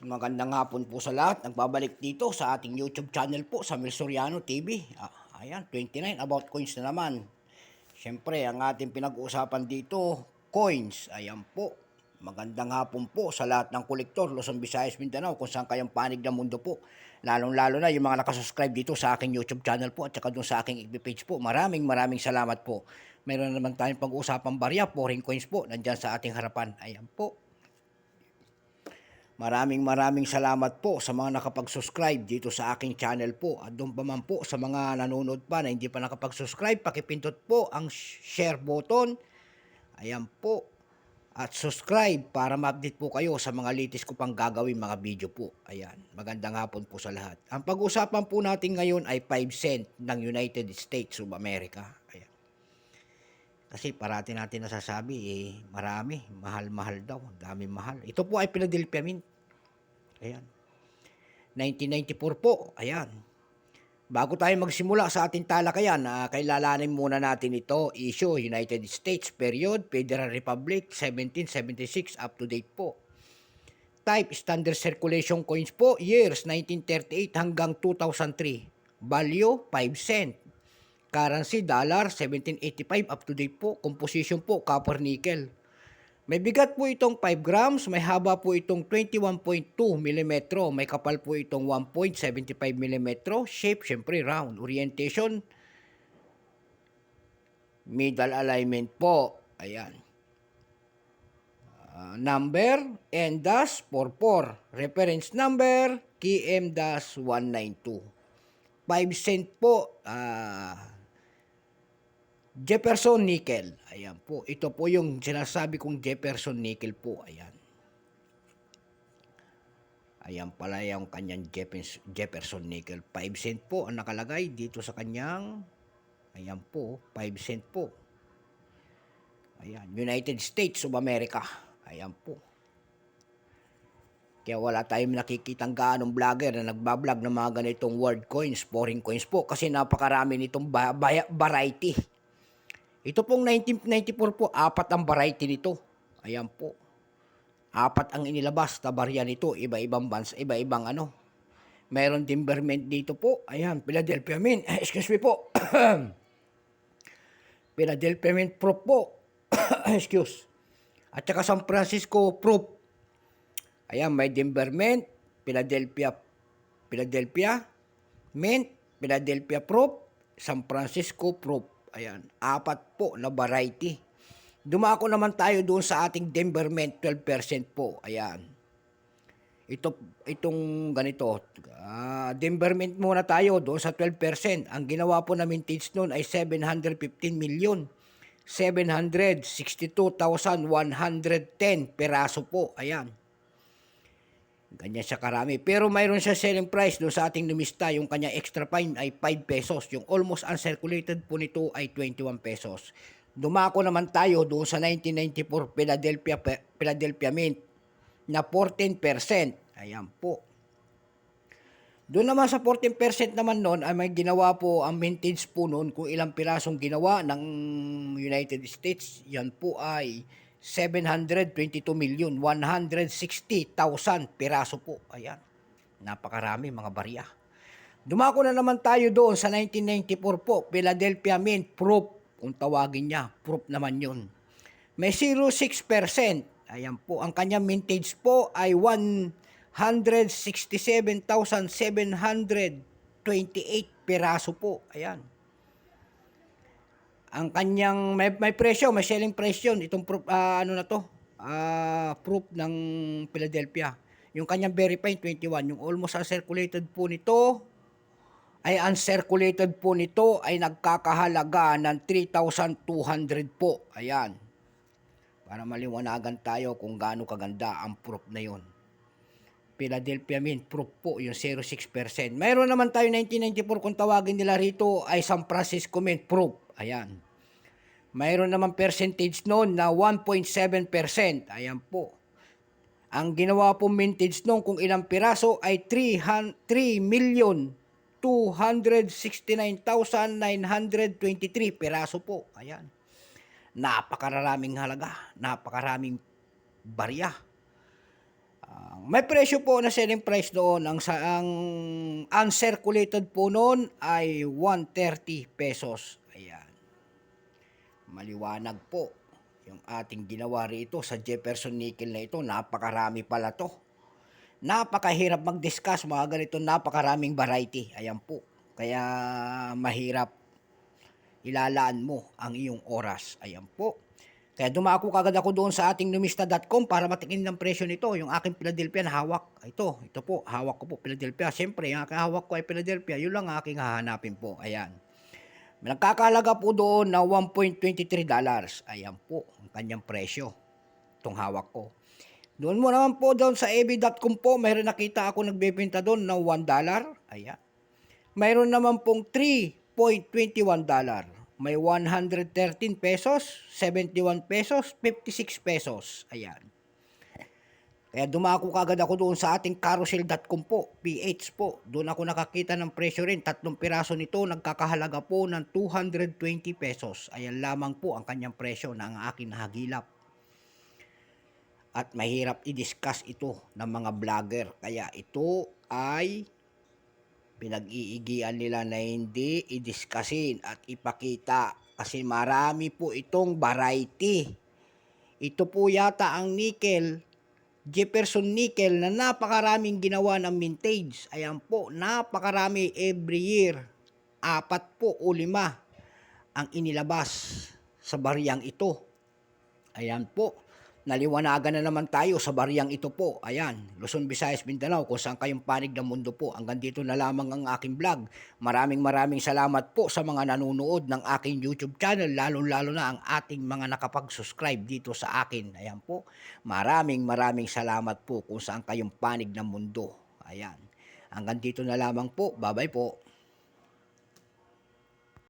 Magandang hapon po sa lahat. Nagbabalik dito sa ating YouTube channel po sa Mel Soriano TV. Ayan, 29 about coins na naman. Siyempre, ang ating pinag-uusapan dito, coins. Ayan po. Magandang hapon po sa lahat ng kolektor, Luzon, Visayas, Mindanao, kung saan kayong panig ng mundo po. Lalong-lalo na yung mga nakasubscribe dito sa aking YouTube channel po at saka doon sa aking FB page po. Maraming salamat po. Meron naman tayong pag-uusapang barya, foreign coins po, nandyan sa ating harapan. Ayan po. Maraming salamat po sa mga nakapag-subscribe dito sa aking channel po. At doon pa man po sa mga nanonood pa na hindi pa nakapag-subscribe, pakipindot po ang share button. Ayan po. At subscribe para ma-update po kayo sa mga latest ko pang gagawin mga video po. Ayan. Magandang hapon po sa lahat. Ang pag-usapan po natin ngayon ay 5 cent ng United States of America. Ayan. Kasi parati natin nasasabi, marami, mahal daw, dami mahal. Ito po ay Philadelphia Mint. Ayan. 1994 po, ayan. Bago tayo magsimula sa ating talakayan, kailalanin muna natin ito, issue, United States, period, Federal Republic, 1776, up to date po. Type, standard circulation coins po, years, 1938 hanggang 2003. Value, 5 cent. Currency, dollar, 1785 up to date po. Composition po, copper nickel. May bigat po itong 5 grams, may haba po itong 21.2 mm, may kapal po itong 1.75 mm, shape, syempre round. Orientation, middle alignment po. Ayan. Number, N-44. Reference number, KM-192. 5 cent po, Jefferson Nickel. Ayan po. Ito po yung sinasabi kong Jefferson Nickel po. Ayan. Ayan pala yung kanyang Jefferson Nickel. 5 cent po ang nakalagay dito sa kanyang. Ayan po. 5 cent po. Ayan. United States of America. Ayan po. Kaya wala tayong nakikitang gaanong vlogger na nagbablog ng mga ganitong world coins, foreign coins po. Kasi napakarami nitong variety. Ito pong 1994 po, 4 ang variety nito. Ayan po. 4 ang inilabas na barya nito, iba-ibang bansa, iba-ibang ano. Meron din Vermont dito po. Ayan, Philadelphia Mint. Excuse me po. Philadelphia Mint Proof po. Excuse. At saka San Francisco Proof. Ayan, may din Vermont, Philadelphia Mint, Philadelphia Proof, San Francisco Proof. Ayan, 4 po na variety. Dumako naman tayo doon sa ating Denver Mint, 12% po. Ayan. Itong ganito. Denver Mint muna tayo doon sa 12%. Ang ginawa po na mintage noon ay 715 million. 762,110 peraso po. Ayan. Ganyan siya karami. Pero mayroon siya selling price doon sa ating numista. Yung kanya extra fine ay 5 pesos. Yung almost uncirculated po nito ay 21 pesos. Dumako naman tayo doon sa 1994 Philadelphia Mint na 14%. Ayan po. Doon naman sa 14% naman noon ay may ginawa po ang mintage po noon kung ilang pirasong ginawa ng United States. Yan po ay 722,160,000 piraso po. Ayan. Napakarami mga barya. Dumako na naman tayo doon sa 1994 po. Philadelphia Mint Proof. Kung tawagin niya, proof naman yun. May 0.6%. Ayan po. Ang kanyang mintage po ay 167,728 piraso po. Ayan. Ang kanyang may presyo, may selling price yun. Itong proof, proof ng Philadelphia. Yung kanyang verified 21, yung almost uncirculated po nito ay nagkakahalaga ng 3,200 po. Ayan. Para maliwanagan tayo kung gaano kaganda ang proof na yon. Philadelphia Mint proof po, yung 0.6%. Mayroon naman tayo 1994 kung tawagin nila rito ay San Francisco Mint proof. Ayan. Mayroon naman percentage noon na 1.7%. Ayan po. Ang ginawa po mintage noon kung ilang piraso ay 3,269,923 piraso po. Ayan. Napakaraming halaga. Napakaraming barya. May presyo po na selling price doon. Ang uncirculated po noon ay 130 pesos. Ayan. Maliwanag po yung ating ginawa rito sa Jefferson Nickel na ito. Napakarami pala to. Napakahirap mag-discuss mga ganito. Napakaraming variety. Ayan po. Kaya mahirap ilalaan mo ang iyong oras. Ayan po. Kaya dumako kagad ako doon sa ating numista.com para matikin ng presyo nito. Yung aking Philadelphia na hawak. Ito po, hawak ko po Philadelphia. Siyempre, yung aking hawak ko ay Philadelphia. Yun lang aking hahanapin po. Ayan. Nagkakalaga po doon na $1.23. Ayan po, ang kanyang presyo. Itong hawak ko. Doon mo naman po doon sa ab.com po, mayroon nakita ako nagbebenta doon na $1. Ayan. Mayroon naman pong $3.21. May 113 pesos, 71 pesos, 56 pesos. Ayan. Kaya dumako kagad ako doon sa ating carousel.com po, PH po. Doon ako nakakita ng presyo rin. 3 piraso nito, nagkakahalaga po ng 220 pesos. Ayan lamang po ang kanyang presyo na ang akin nahagilap. At mahirap i-discuss ito ng mga vlogger. Kaya ito ay pinag-iigian nila na hindi i-discussin at ipakita. Kasi marami po itong variety. Ito po yata ang nickel, Jefferson Nickel na napakaraming ginawa ng vintage. Ayan po, napakarami every year. 4 po o 5 ang inilabas sa bariyang ito. Ayan po, naliwanagan na naman tayo sa bariyang ito po. Ayan, Luzon, Visayas, Mindanao, kung saan kayong panig ng mundo po. Hanggang dito na lamang ang aking vlog. Maraming salamat po sa mga nanonood ng aking YouTube channel, lalo-lalo na ang ating mga nakapag-subscribe dito sa akin. Ayan po, maraming salamat po kung saan kayong panig ng mundo. Ayan, hanggang dito na lamang po. Bye-bye po.